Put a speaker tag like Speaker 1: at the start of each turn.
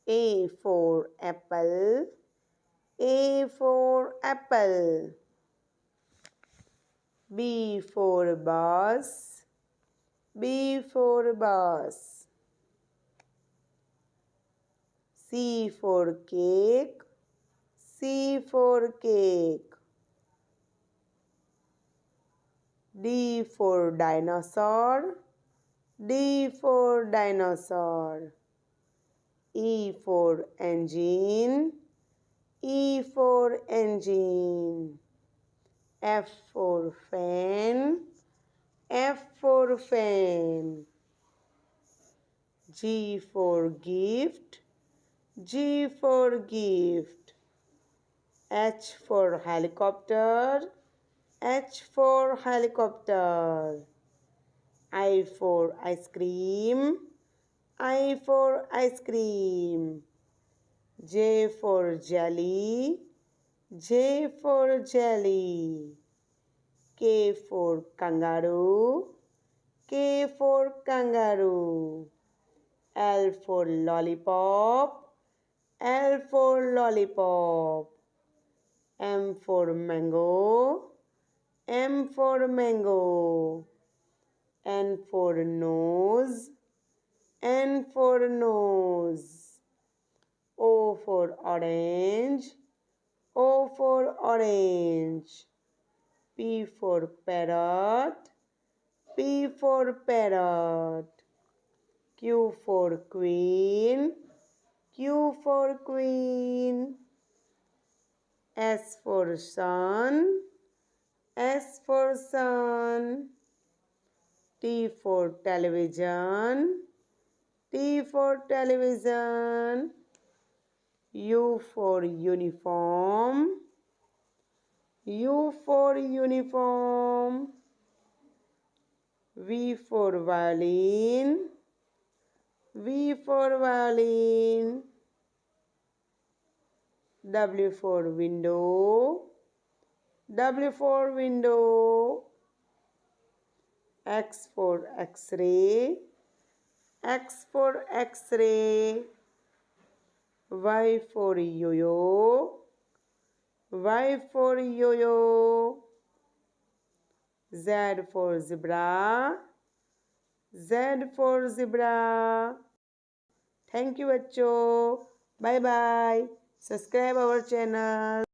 Speaker 1: A for apple. A for apple. B for bus. B for bus. C for cake. C for cake. D for dinosaur. D for dinosaur. E for engine. E for engine. F for fan. F for fan. G for gift. G for gift. H for helicopter. H for helicopter. I for ice cream. I for ice cream. J for jelly. J for jelly. K for kangaroo. K for kangaroo. L for lollipop. L for lollipop. M for mango. M for mango. N for nose. N for nose. O for orange. O for orange. P for parrot. P for parrot. Q for queen. Q for queen. S for sun. S for sun. T for television. T for television. U for uniform. U for uniform. V for violin. V for violin. W for window. W for window. X for X-ray. X for X-ray. Y for yo-yo. Y for yo-yo. Z for zebra. Z for zebra. Thank you बच्चों. Bye bye. Subscribe our channel.